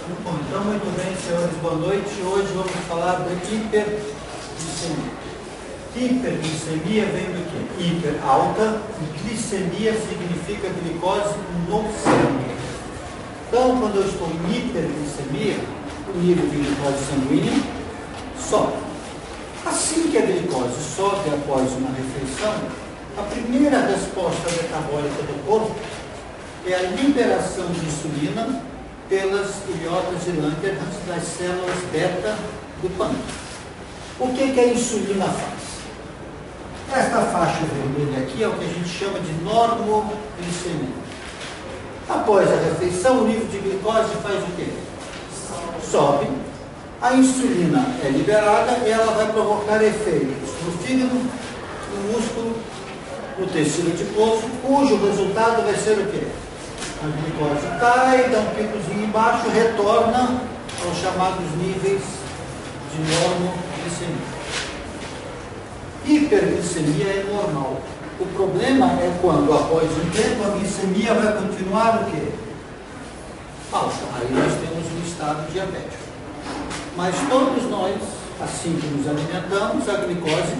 Bom, então, muito bem, senhores, boa noite. Hoje vamos falar da hiperglicemia. Hiperglicemia vem do quê? Hiper, alta, e glicemia significa glicose no sangue. Então, quando eu estou em hiperglicemia, o nível de glicose sanguínea sobe. Assim que a glicose sobe após uma refeição, a primeira resposta metabólica do corpo é a liberação de insulina pelas ilhotas e Langerhans das células beta do pâncreas. O que a insulina faz? Esta faixa vermelha aqui é o que a gente chama de normoglicemia. Após a refeição, o nível de glicose faz o quê? Sobe. A insulina é liberada e ela vai provocar efeitos no fígado, no músculo, no tecido adiposo, cujo resultado vai ser o quê? A glicose cai, dá um picozinho embaixo, retorna aos chamados níveis de normoglicemia. Hiperglicemia é normal. O problema é quando, após um tempo, a glicemia vai continuar o quê? Alta. Aí nós temos um estado diabético. Mas todos nós, assim que nos alimentamos, a glicose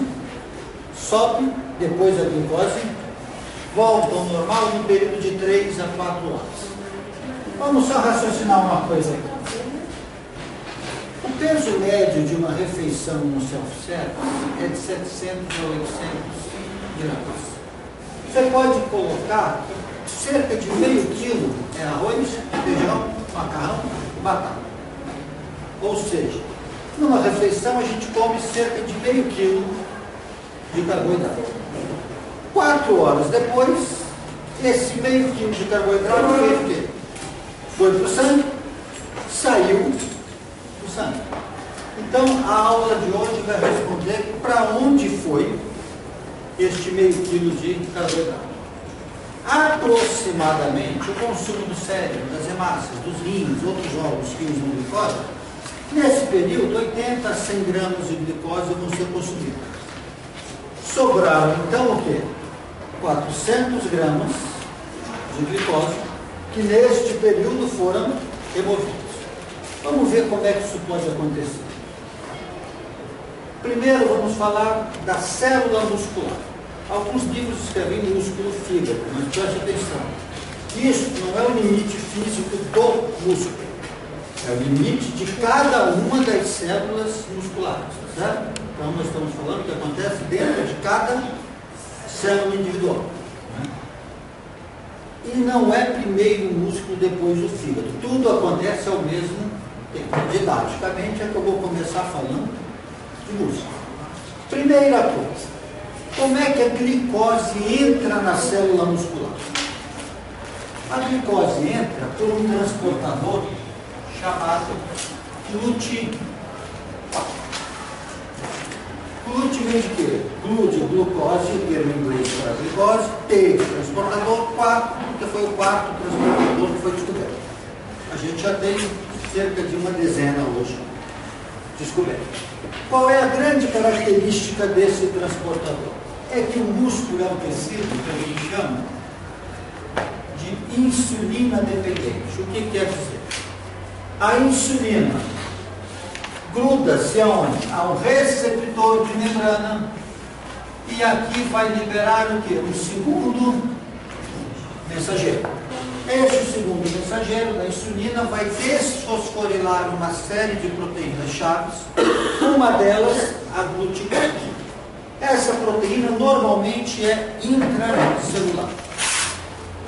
sobe, depois a glicose volta ao normal no período de 3 a 4 horas. Vamos só raciocinar uma coisa aqui. O peso médio de uma refeição no self-service é de 700 a 800 gramas. Você pode colocar cerca de meio quilo é arroz, feijão, macarrão e batata. Ou seja, numa refeição a gente come cerca de meio quilo de carboidrato. 4 horas depois, esse meio quilo de carboidrato fez o quê? Foi para o sangue, saiu do sangue. Então, a aula de hoje vai responder para onde foi este meio quilo de carboidrato. Aproximadamente, o consumo do cérebro, das hemácias, dos rins, outros órgãos que usam glicose, nesse período, 80 a 100 gramas de glicose vão ser consumidos. Sobraram, então, o quê? 400 gramas de glicose, que neste período foram removidos. Vamos ver como é que isso pode acontecer. Primeiro, vamos falar da célula muscular. Alguns livros escrevem músculo fígado, mas preste atenção. Isso não é o limite físico do músculo. É o limite de cada uma das células musculares, tá certo? Então, nós estamos falando que acontece dentro de cada célula individual. Né? E não é primeiro o músculo, depois o fígado. Tudo acontece ao mesmo tempo. Didaticamente, é que eu vou começar falando de músculo. Primeira coisa, como é que a glicose entra na célula muscular? A glicose entra por um transportador chamado glúteo. Glúteo vem de quê? Glúteo, glucose, o termo em inglês para glicose, T, transportador, 4, que foi o quarto transportador que foi descoberto. A gente já tem cerca de uma dezena hoje descoberto. Qual é a grande característica desse transportador? É que o músculo é um tecido que a gente chama de insulina dependente. O que quer dizer? A insulina gruda-se aonde? Ao receptor de membrana e aqui vai liberar o quê? Um segundo mensageiro. Este segundo mensageiro da insulina vai desfosforilar uma série de proteínas chaves, uma delas a gluticose. Essa proteína normalmente é intracelular.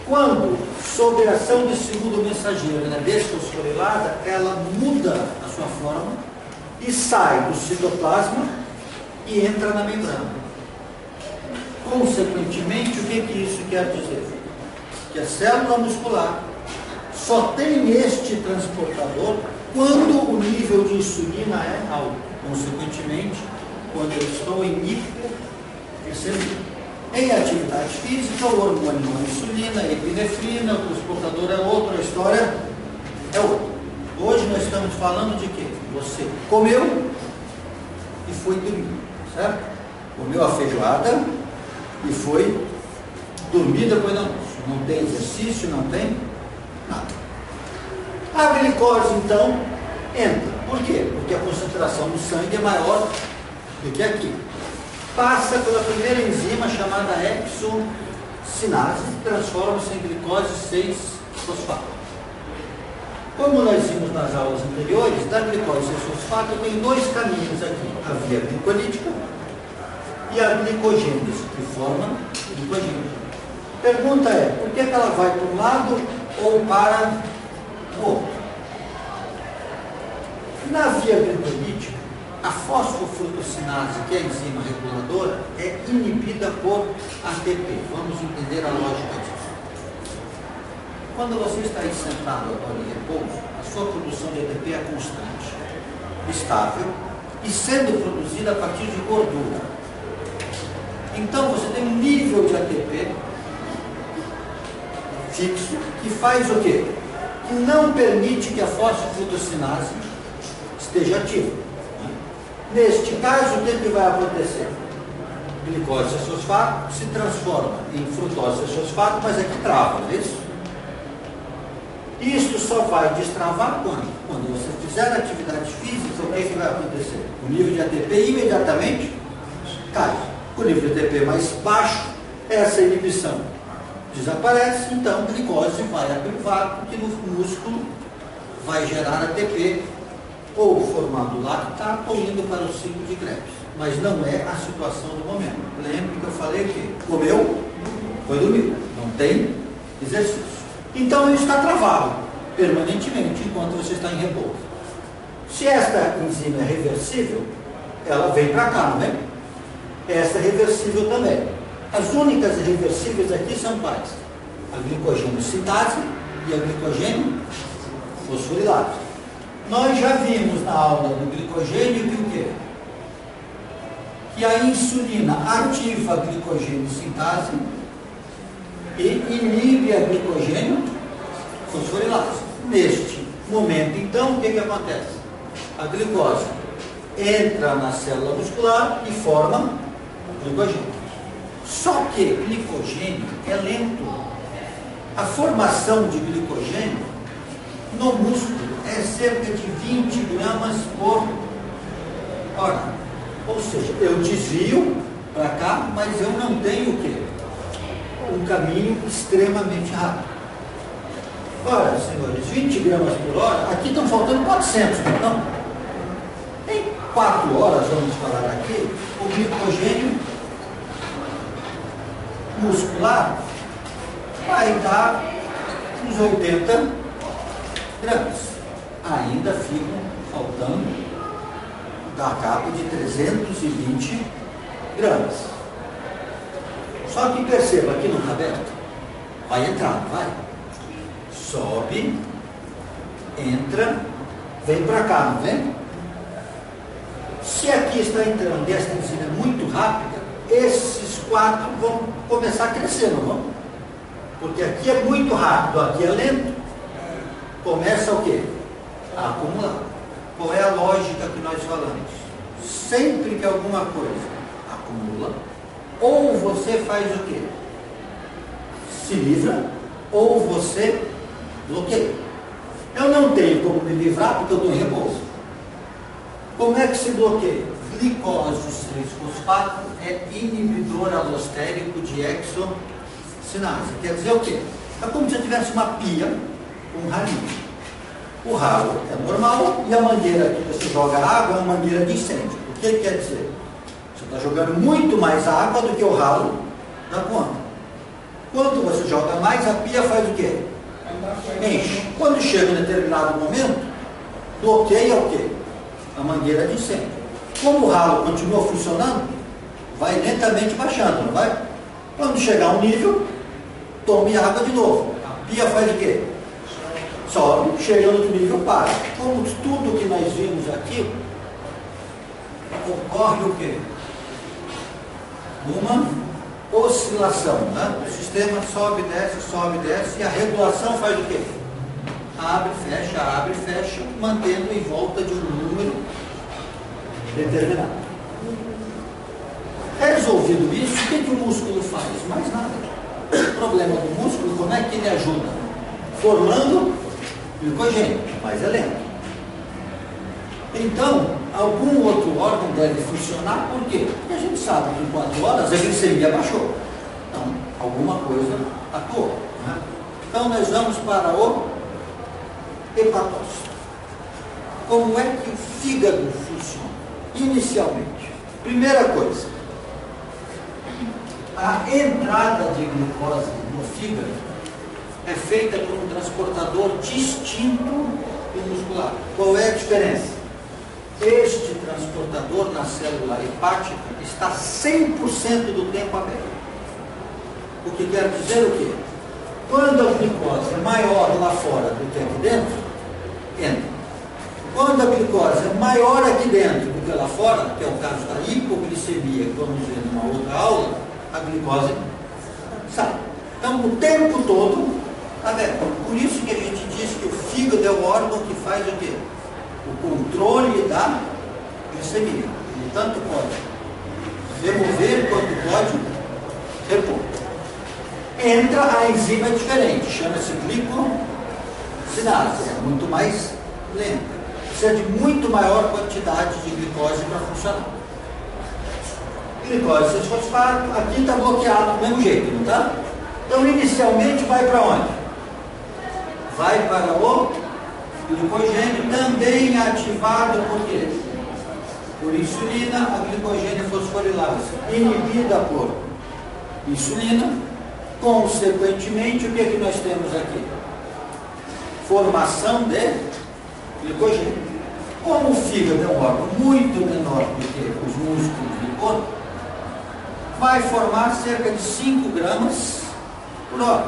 Quando, sob a ação desse segundo mensageiro, ela é desfosforilada, ela muda a sua forma e sai do citoplasma e entra na membrana. Consequentemente, o que isso quer dizer? Que a célula muscular só tem este transportador quando o nível de insulina é alto. Consequentemente, quando eu estou em hiperglicemia. Em atividade física, o hormônio é insulina, epinefrina, o transportador é outro, a história é outra. Hoje nós estamos falando de quê? Você comeu e foi dormir, certo? Comeu a feijoada e foi dormir depois do almoço. Não tem exercício, não tem nada. A glicose, então, entra. Por quê? Porque a concentração do sangue é maior do que aqui. Passa pela primeira enzima chamada exocinase, que transforma-se em glicose 6-fosfato. Como nós vimos nas aulas anteriores, da glicose 6-fosfato tem dois caminhos aqui, a via glicolítica e a glicogênese, que forma glicogênese. Pergunta é, por que ela vai para um lado ou para o outro? Na via glicolítica, a fosfofrutocinase, que é a enzima reguladora, é inibida por ATP. Vamos entender a lógica disso. Quando você está aí sentado agora em repouso, a sua produção de ATP é constante, estável e sendo produzida a partir de gordura. Então você tem um nível de ATP fixo que faz o quê? Que não permite que a fosfofrutocinase esteja ativa. Neste caso, o que vai acontecer? Glicose 6-fosfato se transforma em frutose 6-fosfato, mas aqui trava, não é isso? Isto só vai destravar quando? Quando você fizer atividade física, o que vai acontecer? O nível de ATP imediatamente cai. Com o nível de ATP mais baixo, essa inibição desaparece, então a glicose vai a pirivato, que no músculo vai gerar ATP, ou formando lactato, ou indo para o ciclo de Krebs. Mas não é a situação do momento. Lembre que eu falei que comeu, foi dormir. Não tem exercício. Então ele está travado permanentemente enquanto você está em repouso. Se esta enzima é reversível, ela vem para cá, não é? Essa é reversível também. As únicas reversíveis aqui são quais? A glicogênio sintase e a glicogênio fosforilase. Nós já vimos na aula do glicogênio que o quê? Que a insulina ativa a glicogênio sintase e inibe a glicogênio fosforilase. Neste momento, então, o que acontece? A glicose entra na célula muscular e forma glicogênio. Só que glicogênio é lento. A formação de glicogênio no músculo é cerca de 20 gramas por hora. Ou seja, eu desvio para cá, mas eu não tenho o quê? Um caminho extremamente rápido. Ora, senhores, 20 gramas por hora, aqui estão faltando 400, não? Em 4 horas, vamos falar aqui, o glicogênio muscular vai dar uns 80 gramas. Ainda ficam faltando da cabo de 320 gramas. Só que perceba, aqui não está aberto. Vai entrar, vai. Sobe, entra, vem para cá, não vem? Se aqui está entrando e esta enzima é muito rápida, esses 4 vão começar a crescer, não vão? Porque aqui é muito rápido, aqui é lento. Começa o quê? A acumular. Qual é a lógica que nós falamos? Sempre que alguma coisa acumula, ou você faz o quê? Se livra, ou você bloqueia. Eu não tenho como me livrar porque eu estou em repouso. Como é que se bloqueia? Glicose 6-fosfato é inibidor alostérico de exocinase. Quer dizer o quê? É como se eu tivesse uma pia com um ralinho. O ralo é normal e a mangueira que você joga água é uma mangueira de incêndio. O que quer dizer? Você está jogando muito mais água do que o ralo dá conta. Quando você joga mais, a pia faz o quê? Enche. Quando chega em determinado momento, bloqueia o quê? A mangueira de incêndio. Como o ralo continua funcionando, vai lentamente baixando, não vai? Quando chegar a um nível, tome água de novo. A pia faz o quê? Sobe, chega no outro nível, para. Como tudo que nós vimos aqui, ocorre o quê? Uma oscilação, né? O sistema sobe, desce, e a regulação faz o quê? Abre, fecha, mantendo em volta de um número determinado. Resolvido isso, o que o músculo faz? Mais nada. O problema do músculo, como é que ele ajuda? Formando glicogênio, mas é lento. Então, algum outro órgão deve funcionar, por quê? Porque a gente sabe que em 4 horas a glicemia baixou. Então, alguma coisa atuou. Né? Então, nós vamos para o hepatócito. Como é que o fígado funciona? Inicialmente, primeira coisa, a entrada de glicose no fígado é feita por um transportador distinto do muscular. Qual é a diferença? Este transportador na célula hepática está 100% do tempo aberto. O que quer dizer o quê? Quando a glicose é maior lá fora do que aqui dentro, entra. Quando a glicose é maior aqui dentro do que lá fora, que é o caso da hipoglicemia, que vamos ver numa outra aula, a glicose sai. Então, o tempo todo está aberto. Por isso que a gente diz que o fígado é o órgão que faz o quê? O controle da glicemia. Ele tanto pode remover quanto pode repor. Entra a enzima diferente, chama-se glicosinase, é muito mais lenta. Precisa de muito maior quantidade de glicose para funcionar. Glicose 6-fosfato, aqui está bloqueado do mesmo jeito, não está? Então, inicialmente, vai para onde? Vai para o glicogênio, também ativado por quê? Por insulina, a glicogênio fosforilase, inibida por insulina. Consequentemente, o que é que nós temos aqui? Formação de glicogênio. Como o fígado é um órgão muito menor do que os músculos do corpo, vai formar cerca de 5 gramas por hora.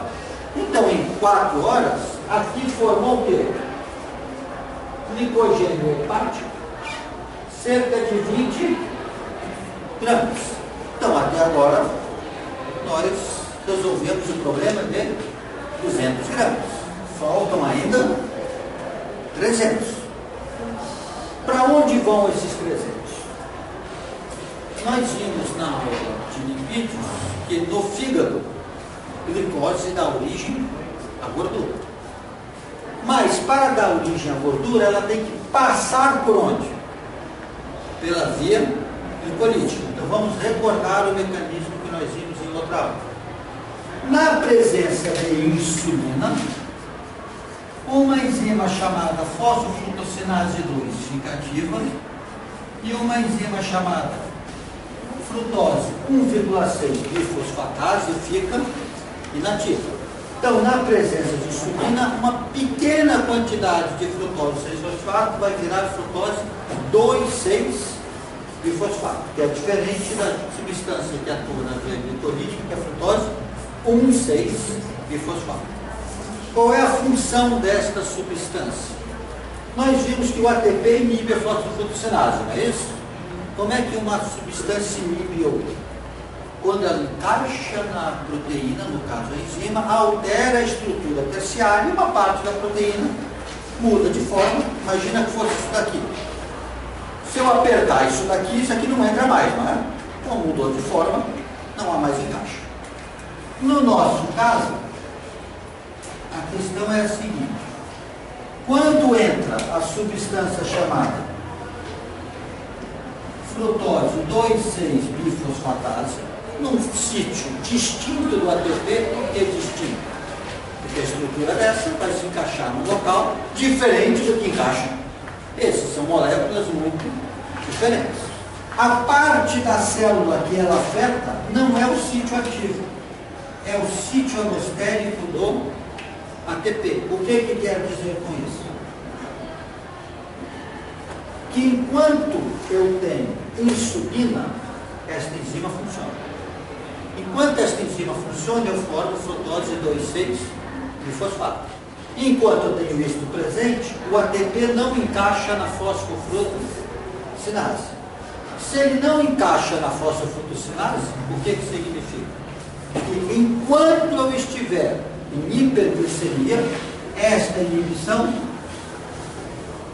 Então, em 4 horas, aqui formou o quê? Glicogênio hepático, cerca de 20 gramas. Então, até agora, nós resolvemos o problema de 200 gramas. Faltam ainda 300. Para onde vão esses 300? Nós vimos na aula de lipídios que no fígado, glicose dá origem à gordura. Mas para dar origem à gordura, ela tem que passar por onde? Pela via glicolítica. Então vamos recordar o mecanismo que nós vimos em outra aula. Na presença de insulina, uma enzima chamada fosfofrutossinase 2 fica ativa e uma enzima chamada frutose 1,6 bifosfatase fica inativa. Então, na presença de insulina, uma pequena quantidade de frutose 6-fosfato vai virar frutose 2,6 bifosfato, que é diferente da substância que atua na via glicolítica, que é a frutose 1,6 bifosfato. Qual é a função desta substância? Nós vimos que o ATP inibe a fosfofrutossinase, não é isso? Como é que uma substância inibe outra? Quando ela encaixa na proteína, no caso a enzima, altera a estrutura terciária e uma parte da proteína muda de forma. Imagina que fosse isso daqui. Se eu apertar isso aqui não entra mais, não é? Então mudou de forma, não há mais encaixe. No nosso caso, a questão é a seguinte: quando entra a substância chamada frutose 2,6-bifosfatase num sítio distinto do ATP, por que distinto? Porque a estrutura dessa vai se encaixar num local diferente do que encaixa. Essas são moléculas muito diferentes. A parte da célula que ela afeta não é o sítio ativo, é o sítio alostérico do ATP. O que quer dizer com isso? Que enquanto eu tenho insulina, esta enzima funciona. Enquanto esta enzima funciona, eu formo frutose 2,6-bifosfato. Enquanto eu tenho isto presente, o ATP não encaixa na fosfofrutossinase. Se ele não encaixa na fosfofrutossinase, o que significa? Que enquanto eu estiver em hiperglicemia, esta inibição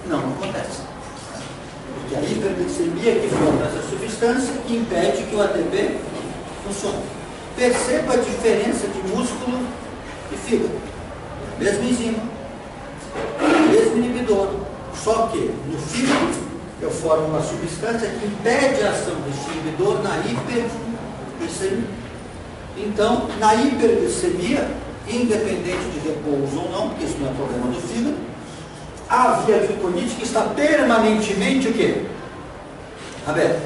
não acontece. Porque a hiperglicemia que forma essa substância que impede que o ATP funcione. Perceba a diferença de músculo e fígado. Mesma enzima. inibidor. Só que no fígado eu formo uma substância que impede a ação desse inibidor na hiperglicemia. Então, na hiperglicemia, independente de repouso ou não, porque isso não é problema do fígado, a via glicolítica está permanentemente o quê? Aberta.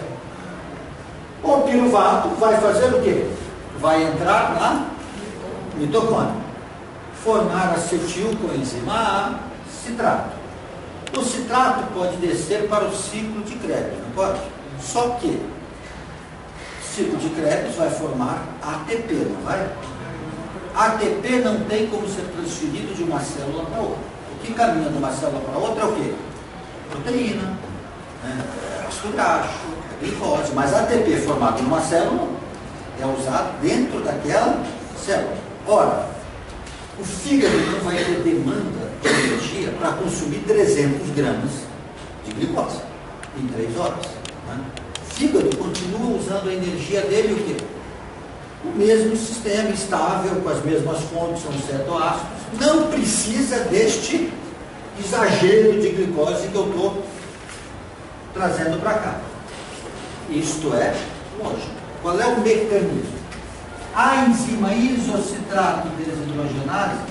O piruvato vai fazer o quê? Vai entrar na mitocôndria, formar acetil coenzima A, citrato. O citrato pode descer para o ciclo de Krebs, não pode? Só que o ciclo de Krebs vai formar ATP, não vai? ATP não tem como ser transferido de uma célula para outra. O que caminha de uma célula para outra é o quê? Proteína, né? Ácido graxo, glicose. Mas ATP formado em uma célula é usado dentro daquela célula. Ora, o fígado não vai ter demanda de energia para consumir 300 gramas de glicose em 3 horas. Né? O fígado continua usando a energia dele o quê? O mesmo sistema estável, com as mesmas fontes, são cetoácidos, não precisa deste exagero de glicose que eu estou trazendo para cá. Isto é lógico. Qual é o mecanismo? A enzima isocitrato desidrogenase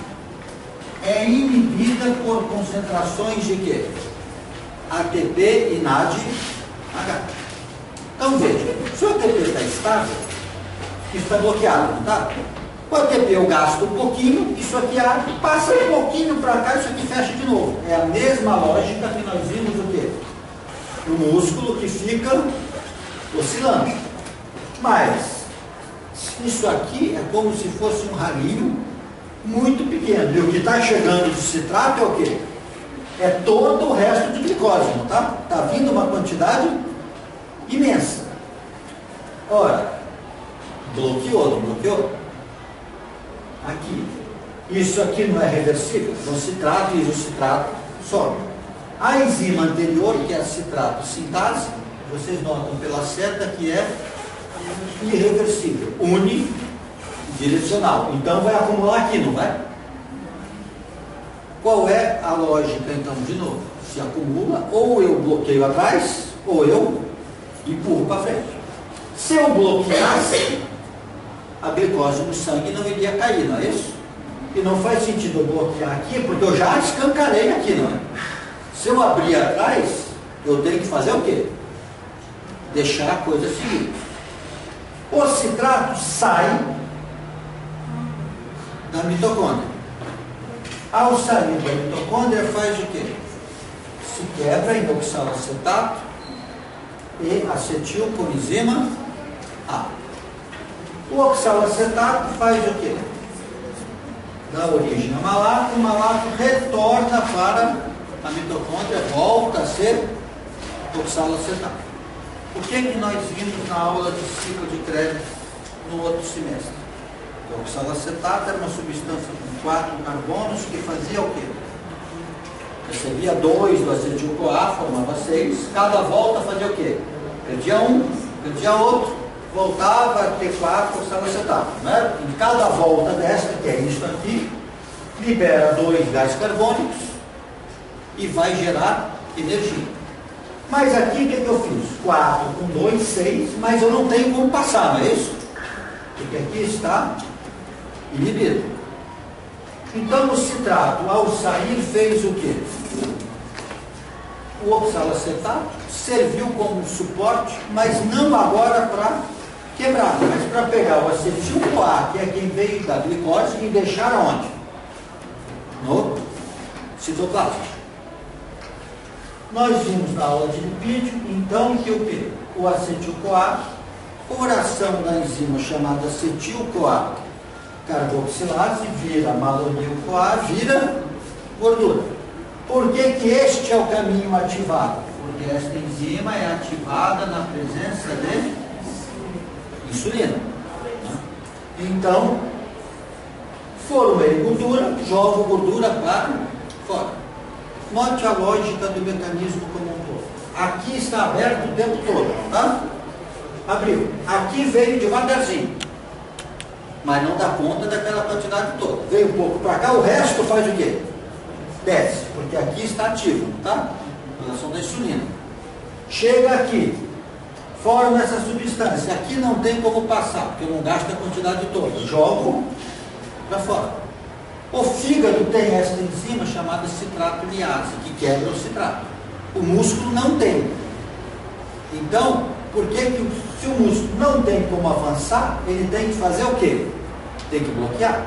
é inibida por concentrações de quê? ATP e NADH. Então veja, se o ATP está estável, isso está bloqueado, não está? O ATP eu gasto um pouquinho, isso aqui abre, passa um pouquinho para cá, isso aqui fecha de novo. É a mesma lógica que nós vimos o quê? O músculo que fica oscilando. Mas isso aqui é como se fosse um ralinho muito pequeno. E o que está chegando de citrato é o quê? É todo o resto de glicose, não está? Está vindo uma quantidade imensa. Ora, bloqueou, não bloqueou? Aqui. Isso aqui não é reversível. Então, citrato e isocitrato sobe. A enzima anterior, que é a citrato sintase, vocês notam pela seta que é irreversível, unidirecional. Então vai acumular aqui, não vai? Qual é a lógica, então, de novo? Se acumula, ou eu bloqueio atrás, ou eu empurro para frente. Se eu bloqueasse, a glicose no sangue não iria cair, não é isso? E não faz sentido eu bloquear aqui, porque eu já escancarei aqui, não é? Se eu abrir atrás, eu tenho que fazer o quê? Deixar a coisa seguir. O citrato sai da mitocôndria. Ao sair da mitocôndria, faz o quê? Se quebra em oxalacetato e acetil coenzima A. O oxalacetato faz o quê? Dá origem a malato, o malato retorna para a mitocôndria, volta a ser oxalacetato. O que é que nós vimos na aula de ciclo de Krebs no outro semestre? O oxalacetato era uma substância com 4 carbonos que fazia o quê? Recebia 2 do acetil-CoA, formava 6. Cada volta fazia o quê? Perdia um, perdia outro, voltava a ter 4 oxalacetato. Né? Em cada volta desta, que é isso aqui, libera 2 gás carbônicos e vai gerar energia. Mas aqui o que eu fiz? 4 com 2, 6, mas eu não tenho como passar, não é isso? Porque aqui está inibido. Então o citrato, ao sair, fez o quê? O oxalacetato serviu como suporte, mas não agora para quebrar, mas para pegar o acetil-CoA, que é quem veio da glicose, e deixar aonde? No citoplasma. Nós vimos na aula de lipídio, então, que o acetil-CoA, por ação da enzima chamada acetil-CoA carboxilase, vira malonil-CoA, vira gordura. Por que que este é o caminho ativado? Porque esta enzima é ativada na presença de insulina. Então, formei gordura, jogo gordura para fora. Note a lógica do mecanismo como um todo. Aqui está aberto o tempo todo, tá? Abriu. Aqui veio devagarzinho, mas não dá conta daquela quantidade toda. Veio um pouco para cá, o resto faz o quê? Desce, porque porque aqui está ativo, tá? A ação da insulina. Chega aqui, forma essa substância. Aqui não tem como passar, porque eu não gasto a quantidade toda. Jogo para fora. O fígado tem esta enzima chamada citrato liase, que quebra o citrato. O músculo não tem. Então, por que se o músculo não tem como avançar, ele tem que fazer o quê? Tem que bloquear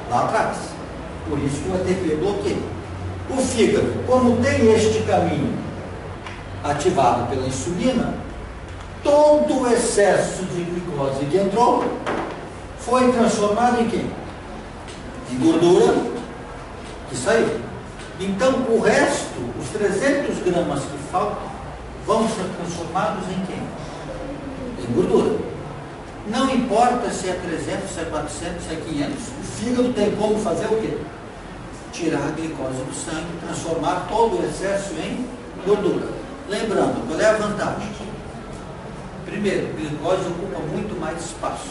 lá atrás. Por isso que o ATP bloqueia. O fígado, como tem este caminho ativado pela insulina, todo o excesso de glicose que entrou foi transformado em quê? Em gordura que saiu. Então, o resto, os 300 gramas que faltam, vão ser transformados em quê? Em gordura. Não importa se é 300, se é 400, se é 500, o fígado tem como fazer o quê? Tirar a glicose do sangue, transformar todo o excesso em gordura. Lembrando, qual é a vantagem? Primeiro, a glicose ocupa muito mais espaço.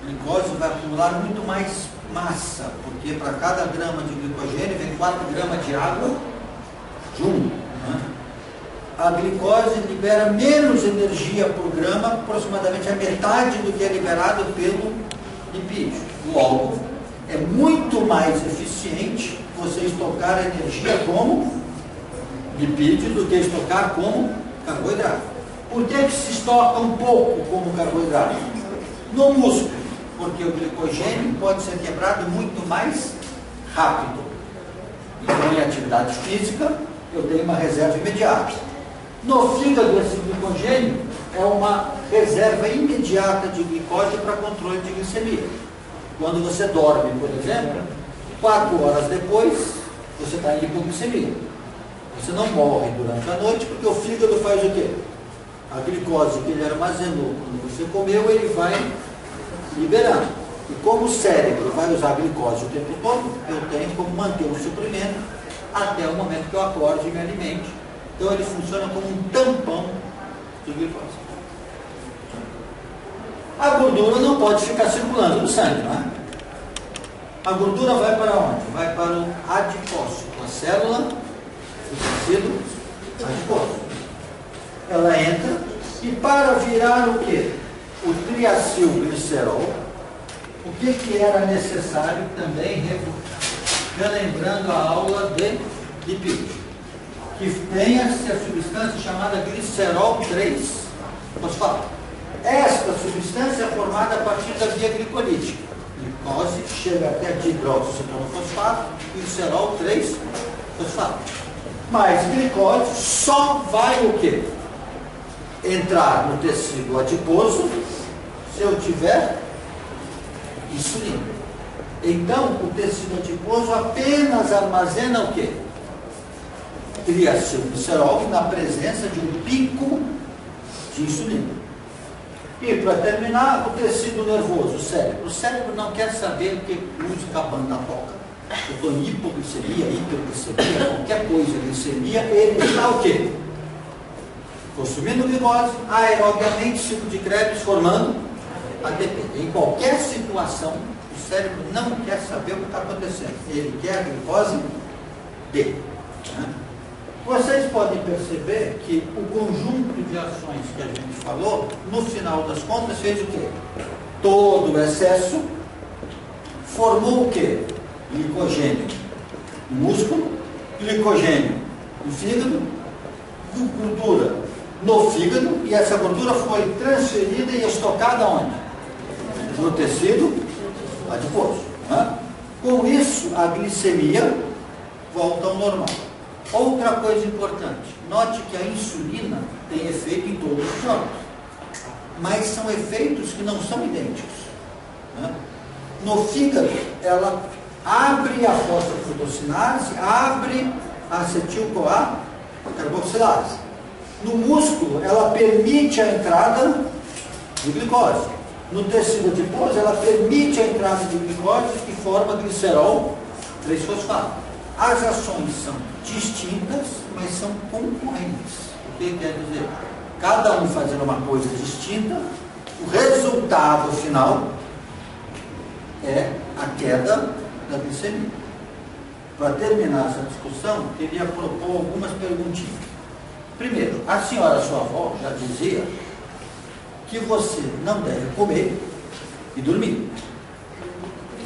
A glicose vai acumular muito mais massa, porque para cada grama de glicogênio vem 4 gramas de água junto. Né? A glicose libera menos energia por grama, aproximadamente a metade do que é liberado pelo lipídio. Logo, é muito mais eficiente você estocar energia como lipídio do que estocar como carboidrato. Por que se estoca um pouco como carboidrato? No músculo, porque o glicogênio pode ser quebrado muito mais rápido. Então, em atividade física, eu tenho uma reserva imediata. No fígado, esse glicogênio é uma reserva imediata de glicose para controle de glicemia. Quando você dorme, por exemplo, 4 horas depois, você está em hipoglicemia. Você não morre durante a noite, porque o fígado faz o quê? A glicose que ele armazenou quando você comeu, ele vai liberando. E como o cérebro vai usar a glicose o tempo todo, eu tenho como manter o suprimento até o momento que eu acorde e me alimente. Então ele funciona como um tampão de glicose. A gordura não pode ficar circulando no sangue, não é? A gordura vai para onde? Vai para o adipócito, a célula do tecido adiposo. Ela entra e para virar o quê? O triacilglicerol, o que era necessário também, relembrando a aula de lipídio, que tem essa substância chamada glicerol 3-fosfato. Esta substância é formada a partir da via glicolítica. Glicose chega até dihidroxicetronofosfato, glicerol 3-fosfato. Mas glicose só vai o quê? Entrar no tecido adiposo se eu tiver insulina. Então, o tecido adiposo apenas armazena o quê? Triacilglicerol na presença de um pico de insulina. E para terminar, o tecido nervoso, o cérebro. O cérebro não quer saber que música a banda toca. Eu estou em hipoglicemia, hiperglicemia, qualquer coisa, glicemia, ele está o quê? Consumindo glicose, aerobiamente, ciclo de Krebs formando ATP. Em qualquer situação, o cérebro não quer saber o que está acontecendo. Ele quer a glicose D. Vocês podem perceber que o conjunto de ações que a gente falou, no final das contas, fez o quê? Todo o excesso formou o quê? Glicogênio no músculo, glicogênio no fígado, gordura no fígado, e essa gordura foi transferida e estocada onde? No tecido adiposo. Né? Com isso, a glicemia volta ao normal. Outra coisa importante, note que a insulina tem efeito em todos os órgãos, mas são efeitos que não são idênticos. Né? No fígado, ela abre a fosfofructosinase, abre a acetil-CoA carboxilase. No músculo, ela permite a entrada de glicose. No tecido adiposo, ela permite a entrada de glicose e forma glicerol 3-fosfato. As ações são distintas, mas são concorrentes. O que quer dizer? Cada um fazendo uma coisa distinta, o resultado final é a queda da glicemia. para terminar essa discussão, queria propor algumas perguntinhas. Primeiro, a senhora, sua avó, já dizia que você não deve comer e dormir.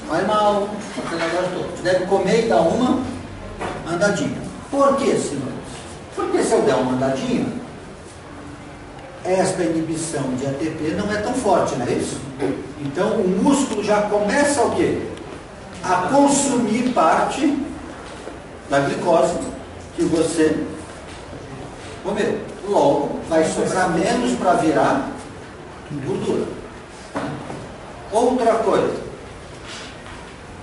Faz mal, aquele negócio todo. Você deve comer e dar uma andadinha. Por quê, senhores? Porque se eu der uma andadinha, esta inibição de ATP não é tão forte, não é isso? Então o músculo já começa o quê? A consumir parte da glicose que você comeu. Logo, vai sobrar menos para virar gordura. Outra coisa.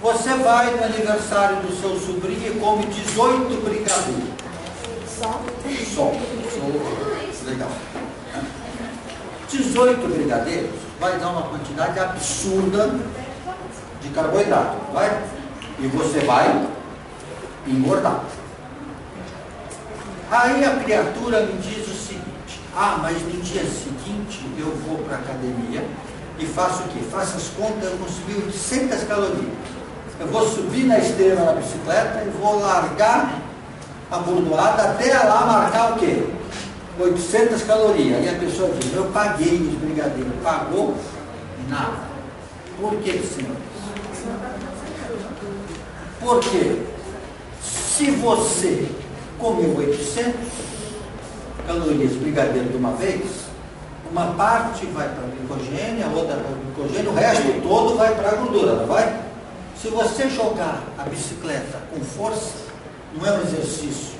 Você vai no aniversário do seu sobrinho e come 18 brigadeiros. Só. Legal. 18 brigadeiros vai dar uma quantidade absurda de carboidrato, vai? E você vai engordar. Aí a criatura me diz o seguinte: ah, mas no dia seguinte eu vou para a academia e faço o quê? Faço as contas, eu consumi 800 calorias. Eu vou subir na esteira na bicicleta e vou largar a bordoada até lá marcar o quê? 800 calorias. Aí a pessoa diz: eu paguei os brigadeiros. Pagou? Nada. Por que, senhor? Porque se você comeu 800 calorias de brigadeiro de uma vez, uma parte vai para a glicogênio, a outra para o glicogênio, o resto todo vai para a gordura, não vai? Se você jogar a bicicleta com força, não é um exercício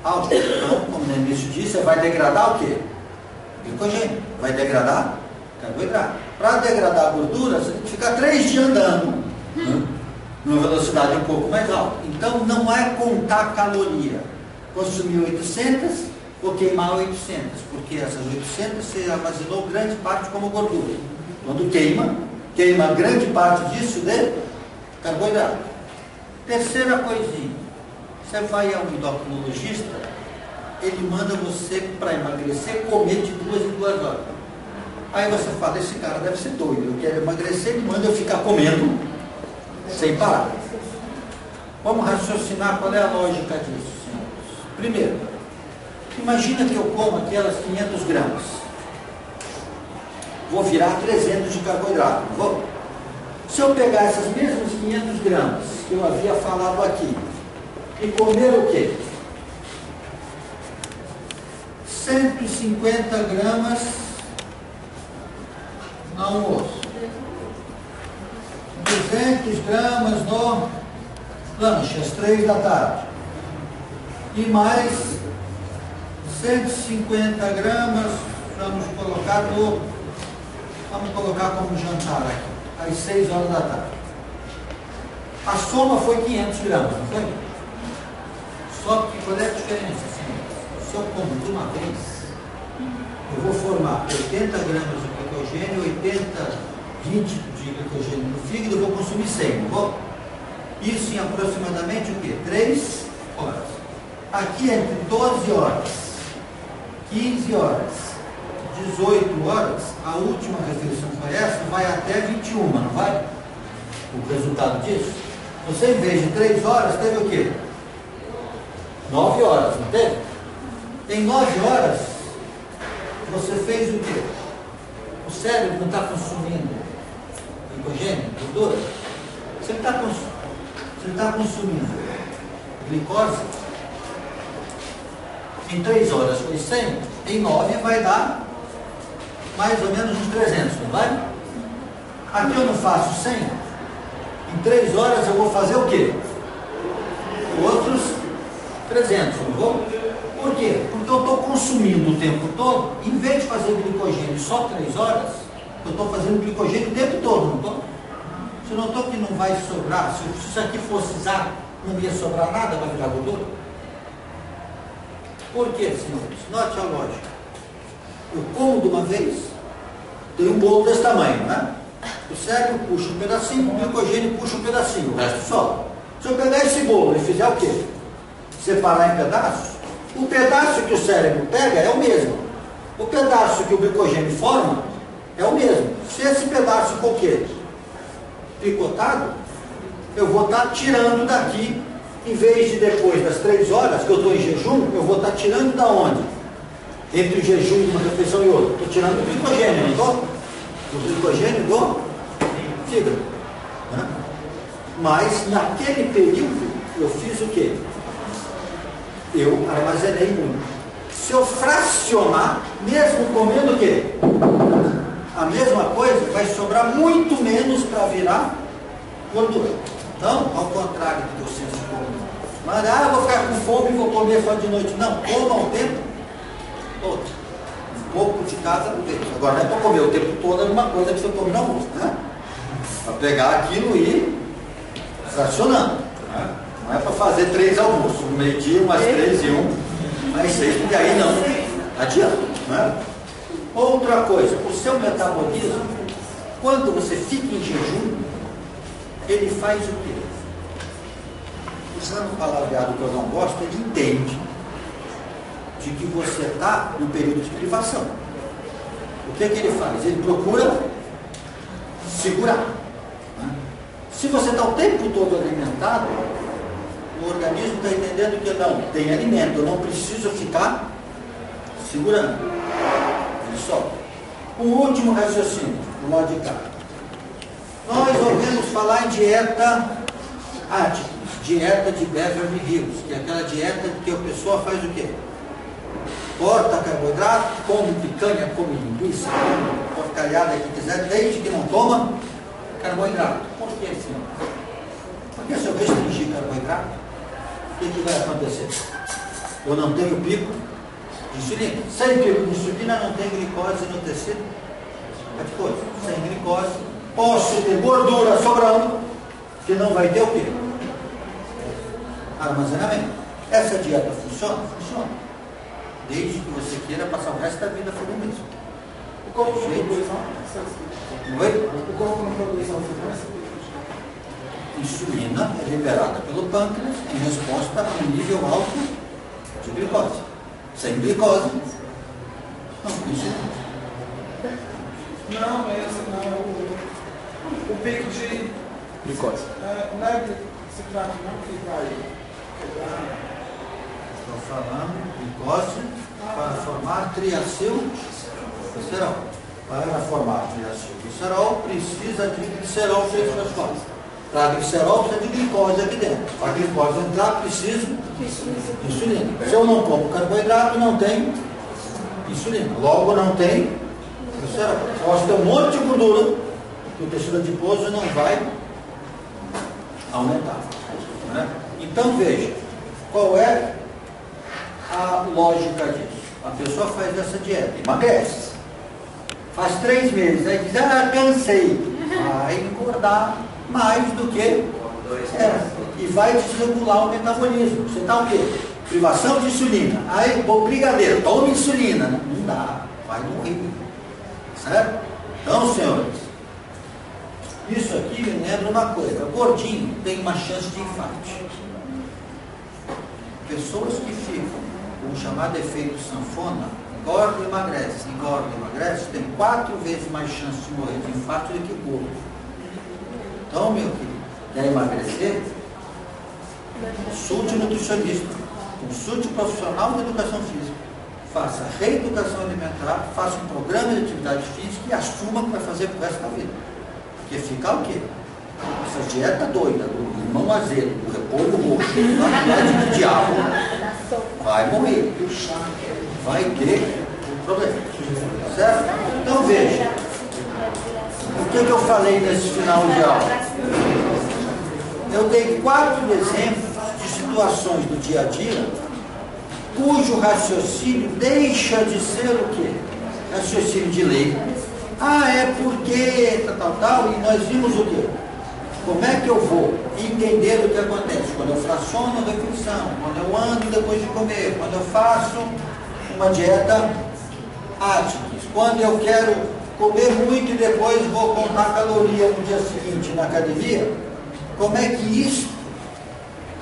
alto, então, como o início disse, você vai degradar o quê? Glicogênio. Vai degradar carboidrato. Para degradar a gordura, você tem que ficar 3 dias andando, numa velocidade um pouco mais alta. Então, não é contar caloria. Consumir 800, vou queimar 800, porque essas 800 você armazenou grande parte como gordura. Quando queima grande parte disso de carboidrato. Terceira coisinha, você vai a um endocrinologista, ele manda você, para emagrecer, comer de 2 em 2 horas. Aí você fala: esse cara deve ser doido, eu quero emagrecer, ele manda eu ficar comendo sem parar. Vamos raciocinar qual é a lógica disso, senhores. Primeiro, imagina que eu como aquelas 500 gramas. Vou virar 300 de carboidrato, não vou? Se eu pegar essas mesmas 500 gramas que eu havia falado aqui e comer o quê? 150 gramas no almoço, 200 gramas no lanche, às 3 da tarde, e mais 150 gramas, vamos colocar como jantar aqui, às 6 horas da tarde. A soma foi 500 gramas, não foi? Só que qual é a diferença? Se eu como de uma vez, eu vou formar 80 gramas de glicogênio, 20 de glicogênio no fígado, eu vou consumir 100, não vou? Isso em aproximadamente o quê? 3 horas. Aqui entre 12 horas, 15 horas, 18 horas, a última refeição foi essa, vai até 21, não vai? O resultado disso? Você, em vez de 3 horas, teve o quê? 9 horas, não teve? Em 9 horas, você fez o quê? O cérebro não está consumindo glicogênio, gordura? Você está consumindo glicose. Em 3 horas foi 100, em 9 vai dar mais ou menos uns 300, não vai? Aqui eu não faço 100, em 3 horas eu vou fazer o quê? Outros 300, não vou? Por quê? Porque eu estou consumindo o tempo todo, em vez de fazer glicogênio só 3 horas, eu estou fazendo glicogênio o tempo todo, não estou? Se eu notou que não vai sobrar, se isso aqui fosse usar, não ia sobrar nada para virar gordura? Por quê, senhores? Note a lógica. Eu como de uma vez, tem um bolo desse tamanho, né? O cérebro puxa um pedacinho, o glicogênio puxa um pedacinho, o resto sobe. Se eu pegar esse bolo e fizer o quê? Separar em pedaços, o pedaço que o cérebro pega é o mesmo. O pedaço que o glicogênio forma é o mesmo. Se esse pedaço for o quê? Picotado, eu vou estar tirando daqui, em vez de depois das 3 horas que eu estou em jejum, eu vou estar tirando da onde? Entre o jejum de uma refeição e outra. Estou tirando do glicogênio, não estou? Do glicogênio do fígado. Né? Mas naquele período eu fiz o quê? Eu armazenei muito. Se eu fracionar, mesmo comendo o quê? A mesma coisa, vai sobrar muito menos para virar gordura. Então, ao contrário do teu senso comum. Mas, eu vou ficar com fome e vou comer só de noite. Não, coma o tempo todo. Um pouco de cada vez. Agora não é para comer o tempo todo, é uma coisa que você come no almoço, né? Para pegar aquilo e ir fracionando. Né? Não é para fazer 3 almoços, um meio-dia, umas 3 e 1, mais 6, porque aí não adianta. Né? Outra coisa, o seu metabolismo, quando você fica em jejum, ele faz o quê? Usando um palavreado que eu não gosto, ele entende de que você está no período de privação. O que ele faz? Ele procura segurar. Né? Se você está o tempo todo alimentado, o organismo está entendendo que não, tem alimento, eu não preciso ficar segurando. Ele solta. O último raciocínio, do lado de cá. Nós ouvimos falar em dieta Atkins, dieta de Beverly Hills, que é aquela dieta que a pessoa faz o quê? Corta carboidrato, come picanha, come linguiça, come porcalhada que quiser, desde que não toma carboidrato. Por que, senhor? Porque se eu restringir carboidrato, o que vai acontecer? Eu não tenho pico de insulina. Sem pico de insulina, não tem glicose no tecido. É de coisa. Sem glicose, posso ter gordura sobrando, que não vai ter o quê? Armazenamento. Essa dieta funciona? Funciona. Desde que você queira passar o resto da vida fazendo isso. O corpo não produz Oi? O corpo não produz Insulina é liberada pelo pâncreas em resposta a um nível alto de glicose. Sem glicose, não tem insulina. Não, é esse não. O pico de glicose. Não é citrato não que vai quebrar. Estou falando glicose para formar triacilglicerol. Para formar triacilglicerol precisa de glicerol feito nas costas. Para glicerol precisa de glicose aqui dentro. Para a glicose entrar precisa de insulina. Se eu não como carboidrato, não tem insulina. Logo não tem glicerol. Posso ter um monte de gordura que o tecido adiposo não vai aumentar. Né? Então veja, qual é a lógica disso? A pessoa faz essa dieta, emagrece. Faz 3 meses, aí diz, cansei. Vai engordar mais do que era. E vai desregular o metabolismo. Você está o quê? Privação de insulina. Aí, brigadeiro, toma insulina. Não dá, vai morrer. Certo? Então, senhores, isso aqui me lembra uma coisa. Gordinho tem uma chance de infarte. Pessoas que ficam com o chamado efeito sanfona, engorda e emagrece, tem 4 vezes mais chance de morrer de infarto do que gordo. Então, meu querido, quer emagrecer? Consulte nutricionista, consulte profissional de educação física, faça reeducação alimentar, faça um programa de atividade física e assuma que vai fazer pro resto da vida. Porque ficar o quê? Essa dieta doida, do limão azedo, do repolho roxo, do de diabo, vai morrer. Vai ter problema. Certo? Então veja. O que eu falei nesse final de aula? Eu dei 4 exemplos de situações do dia a dia cujo raciocínio deixa de ser o quê? Raciocínio de lei. É porque tal, e nós vimos o quê? Como é que eu vou entender o que acontece? Quando eu fraciono a refeição, quando eu ando depois de comer, quando eu faço uma dieta Atkins, quando eu quero comer muito e depois vou contar caloria no dia seguinte na academia, como é que isso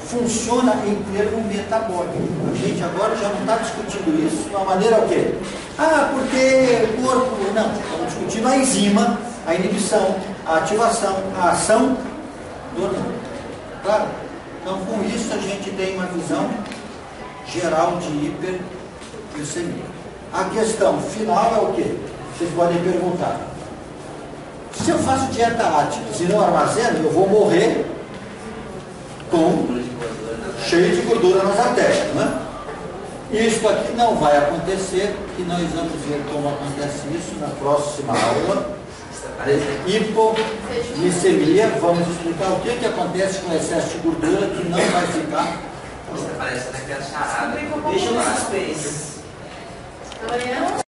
funciona em termo metabólico? A gente agora já não está discutindo isso de uma maneira o quê? Porque o corpo... Não, estamos discutindo a enzima, a inibição, a ativação, a ação do organismo. Claro? Então, com isso, a gente tem uma visão geral de hiperglicemia. A questão final é o quê? Vocês podem perguntar. Se eu faço dieta Atkins e não armazeno, eu vou morrer cheio de gordura nas artérias, né? Isso aqui não vai acontecer, e nós vamos ver como acontece isso na próxima aula. Hipoglicemia, vamos explicar o que acontece com o excesso de gordura que não vai ficar. Parece naquela charada. Deixa no suspense. Amanhã.